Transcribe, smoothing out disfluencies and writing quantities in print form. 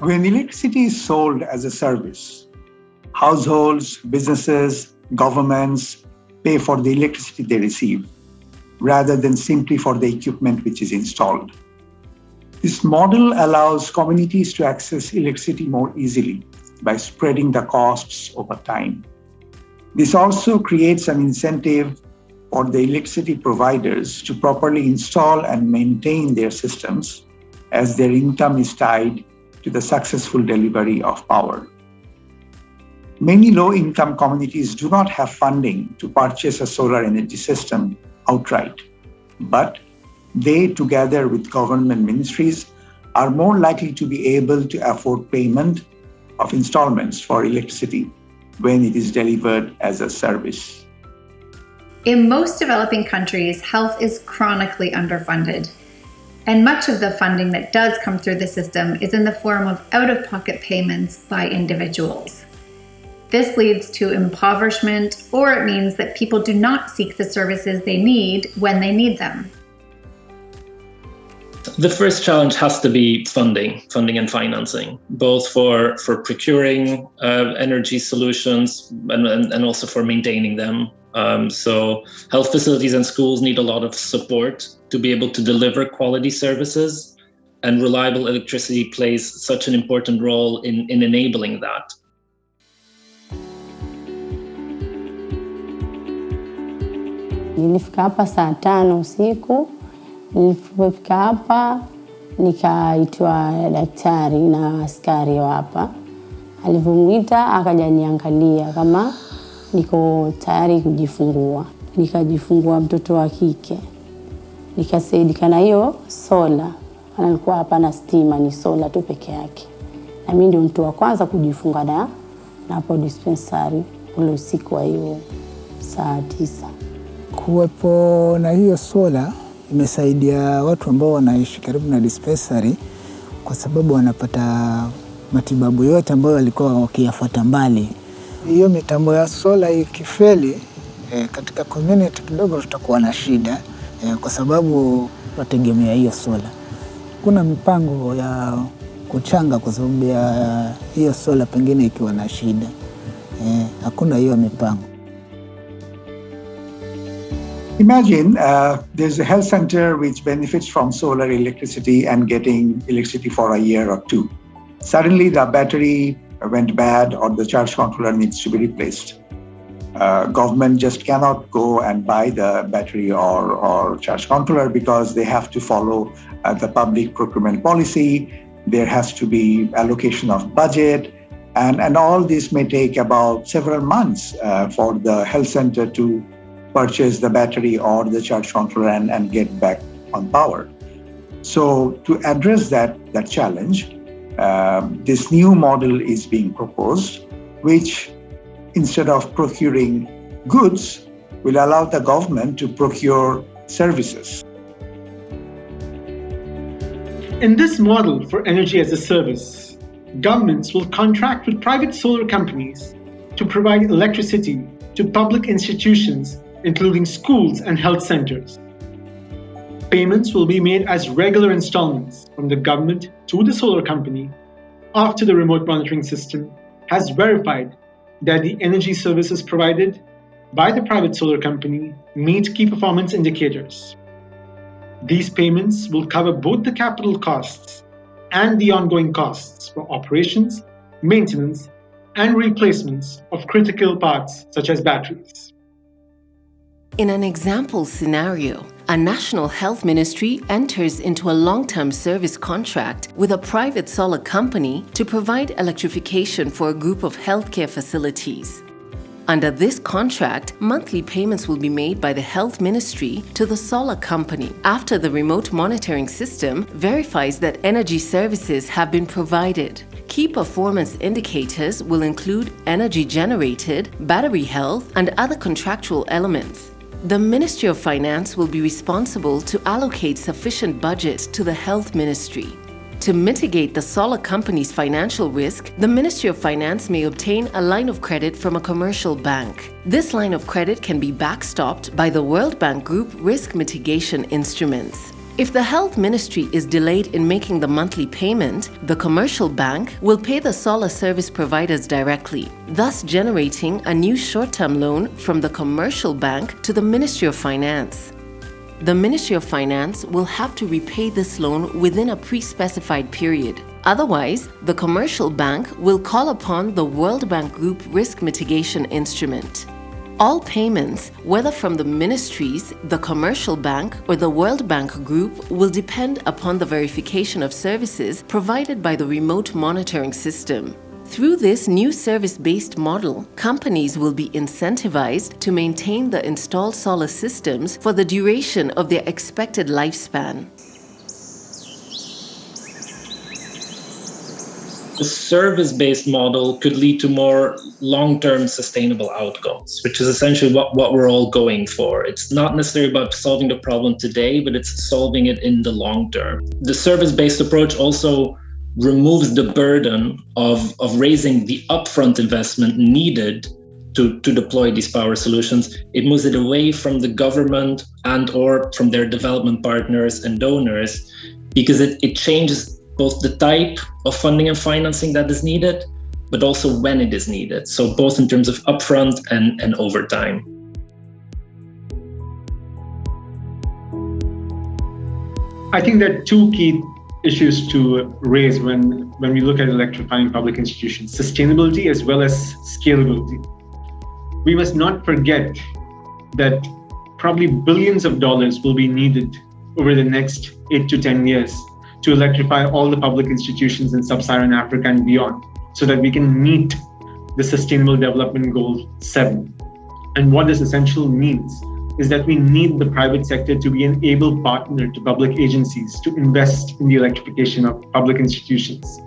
When electricity is sold as a service, households, businesses, governments pay for the electricity they receive rather than simply for the equipment which is installed. This model allows communities to access electricity more easily by spreading the costs over time. This also creates an incentive for the electricity providers to properly install and maintain their systems, as their income is tied to the successful delivery of power. Many low-income communities do not have funding to purchase a solar energy system outright, but they, together with government ministries, are more likely to be able to afford payment of installments for electricity when it is delivered as a service. In most developing countries, health is chronically underfunded. And much of the funding that does come through the system is in the form of out-of-pocket payments by individuals. This leads to impoverishment, or it means that people do not seek the services they need when they need them. The first challenge has to be funding and financing, both for procuring energy solutions and also for maintaining them. So health facilities and schools need a lot of support to be able to deliver quality services, and reliable electricity plays such an important role in enabling that. Nilifika hapa saa 5 usiku. Nilipofika hapa nikaitwa daktari na askari wa hapa. Alivyoniita akaja niangalia kama niko tayari kujifungua. Nikajifungua mtoto wa kike. Nikasaidika na hiyo sola. Alikuwa hapa na stima, ni sola tu peke yake. Na mimi ndio mtu wa kwanza kujifunga na hapo dispensary ule usiku wa hiyo saa 9. Kuwepo na hiyo sola imesaidia watu ambao wanaishi karibu na dispensary, kwa sababu wanapata matibabu yote ambayo walikuwa wakiyafuata mbali. Hiyo mitambo ya sola ikifeli, katika community kidogo tutakuwa na shida, kwa sababu wategemea hiyo sola. Kuna mipango ya kuchanga kwa sababu ya hiyo sola pengine ikiwa na shida. Hakuna hiyo mipango. Imagine there's a health center which benefits from solar electricity and getting electricity for a year or 2. Suddenly the battery went bad or the charge controller needs to be replaced. Government just cannot go and buy the battery or charge controller because they have to follow the public procurement policy. There has to be allocation of budget, and all this may take about several months for the health center to purchase the battery or the charge controller and get back on power. So to address that challenge, this new model is being proposed, which instead of procuring goods, will allow the government to procure services. In this model for energy as a service, governments will contract with private solar companies to provide electricity to public institutions, including schools and health centers. Payments will be made as regular installments from the government to the solar company after the remote monitoring system has verified that the energy services provided by the private solar company meet key performance indicators. These payments will cover both the capital costs and the ongoing costs for operations, maintenance, and replacements of critical parts such as batteries. In an example scenario, a national health ministry enters into a long-term service contract with a private solar company to provide electrification for a group of healthcare facilities. Under this contract, monthly payments will be made by the health ministry to the solar company after the remote monitoring system verifies that energy services have been provided. Key performance indicators will include energy generated, battery health, and other contractual elements. The Ministry of Finance will be responsible to allocate sufficient budget to the Health Ministry. To mitigate the solar company's financial risk, the Ministry of Finance may obtain a line of credit from a commercial bank. This line of credit can be backstopped by the World Bank Group risk mitigation instruments. If the health ministry is delayed in making the monthly payment, the commercial bank will pay the solar service providers directly, thus generating a new short-term loan from the commercial bank to the Ministry of Finance. The Ministry of Finance will have to repay this loan within a pre-specified period. Otherwise, the commercial bank will call upon the World Bank Group Risk Mitigation Instrument. All payments, whether from the ministries, the commercial bank, or the World Bank Group, will depend upon the verification of services provided by the remote monitoring system. Through this new service-based model, companies will be incentivized to maintain the installed solar systems for the duration of their expected lifespan. The service-based model could lead to more long-term sustainable outcomes, which is essentially what we're all going for. It's not necessarily about solving the problem today, but it's solving it in the long term. The service-based approach also removes the burden of raising the upfront investment needed to deploy these power solutions. It moves it away from the government and or from their development partners and donors, because it changes both the type of funding and financing that is needed, but also when it is needed. So both in terms of upfront and over time. I think there are two key issues to raise when we look at electrifying public institutions: sustainability as well as scalability. We must not forget that probably billions of dollars will be needed over the next 8 to 10 years to electrify all the public institutions in sub-Saharan Africa and beyond, so that we can meet the Sustainable Development Goal 7. And what this essentially means is that we need the private sector to be an able partner to public agencies to invest in the electrification of public institutions.